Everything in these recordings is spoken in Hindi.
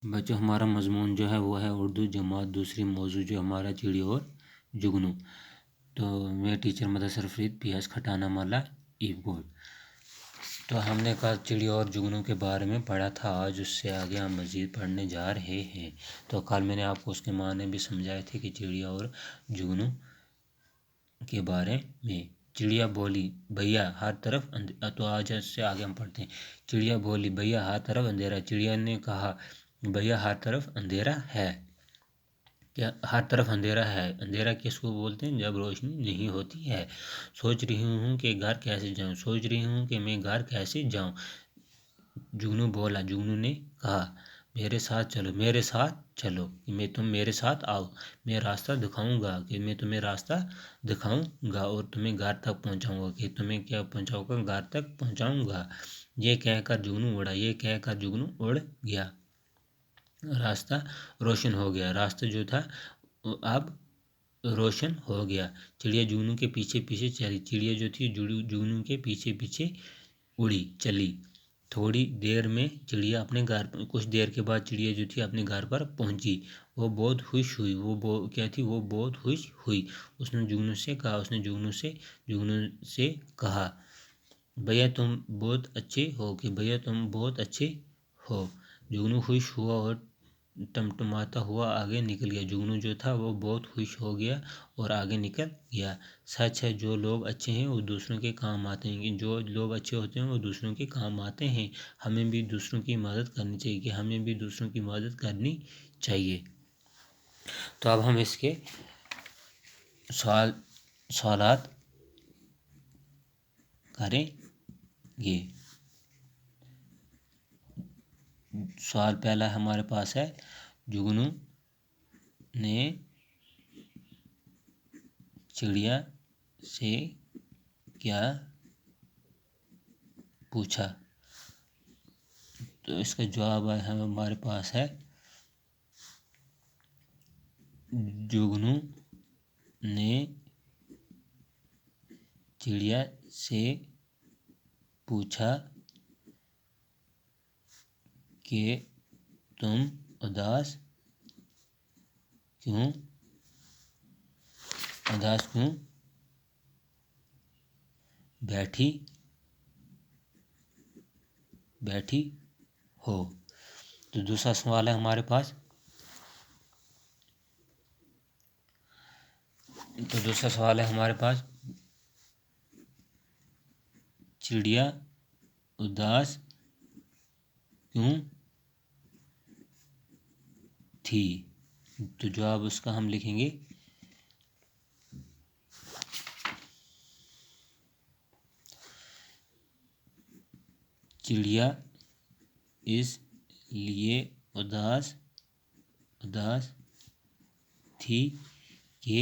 बच्चों हमारा मजमून जो है वो है उर्दू जमात दूसरी मौजू जो हमारा चिड़िया और जुगनू। तो मैं टीचर मदर सरफरीद PS खटाना माला ईपगोड। तो हमने कल चिड़िया और जुगनू के बारे में पढ़ा था, आज उससे आगे हम मज़ीद पढ़ने जा रहे हैं। तो कल मैंने आपको उसके माने भी समझाए थे कि चिड़िया और जुगनू के बारे में। चिड़िया बोली भैया हर तरफ तो आज से आगे हम पढ़ते हैं। चिड़िया बोली भैया हर तरफ अंधेरा। चिड़िया ने कहा भैया हर तरफ अंधेरा है। क्या हर तरफ अंधेरा है? अंधेरा किसको बोलते हैं? जब रोशनी नहीं होती है। सोच रही हूँ कि घर कैसे जाऊँ, सोच रही हूँ कि मैं घर कैसे जाऊँ। जुगनू बोला। जुगनू ने कहा मेरे साथ चलो, मेरे साथ चलो कि तुम मेरे साथ आओ, मैं रास्ता दिखाऊंगा, कि मैं तुम्हें रास्ता दिखाऊंगा और तुम्हें घर तक पहुंचाऊंगा, कि तुम्हें क्या पहुंचाऊंगा, घर तक पहुंचाऊंगा। ये कहकर जुगनू उड़ा, ये कहकर जुगनू उड़ गया। रास्ता रोशन हो गया। रास्ता जो था अब रोशन हो गया। चिड़िया जुगनू के पीछे पीछे चली। चिड़िया जो थी जुगनू के पीछे पीछे उड़ी चली। थोड़ी देर में चिड़िया अपने घर, कुछ देर के बाद चिड़िया जो थी अपने घर पर पहुंची। वो बहुत खुश हुई। क्या थी? वो बहुत खुश हुई। उसने जुगनू से कहा भैया तुम बहुत अच्छे हो, कि भैया तुम बहुत अच्छे हो। जुगनू खुश हुआ और टमटमाता हुआ आगे निकल गया। जुगनू जो था वो बहुत खुश हो गया और आगे निकल गया। सच है, जो लोग अच्छे हैं वो दूसरों के काम आते हैं। जो लोग अच्छे होते हैं वो दूसरों के काम आते हैं। हमें भी दूसरों की मदद करनी चाहिए, कि हमें भी दूसरों की मदद करनी चाहिए। तो अब हम इसके सवालात करेंगे। सवाल पहला हमारे पास है, जुगनू ने चिड़िया से क्या पूछा? तो इसका जवाब हमारे पास है, जुगनू ने चिड़िया से पूछा कि तुम उदास क्यों बैठी हो। तो दूसरा सवाल है हमारे पास। चिड़िया उदास क्यों थी? तो जवाब उसका हम लिखेंगे, चिड़िया इसलिए उदास थी कि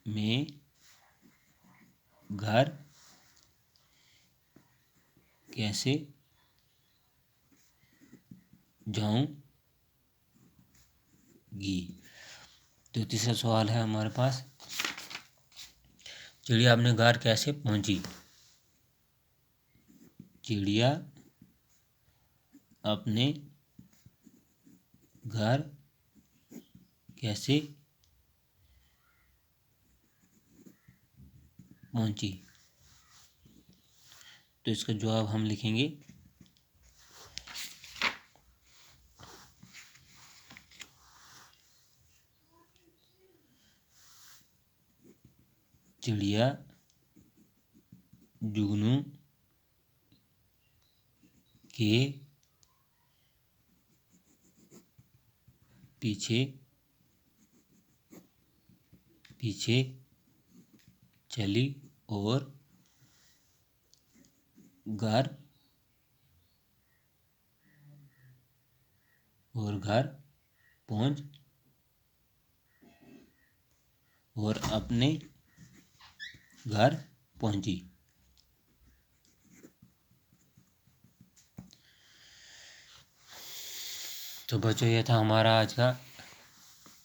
मैं घर कैसे जाऊंगी। तो तीसरा सवाल है हमारे पास, चिड़िया अपने घर कैसे पहुंची? चिड़िया अपने घर कैसे पहुंची? तो इसका जवाब हम लिखेंगे, चिड़िया जुगनू के पीछे चली और घर पहुंच और अपने घर पहुंची। तो बच्चों ये था हमारा आज का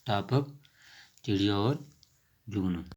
टॉपिक, चिड़िया और जुगनू।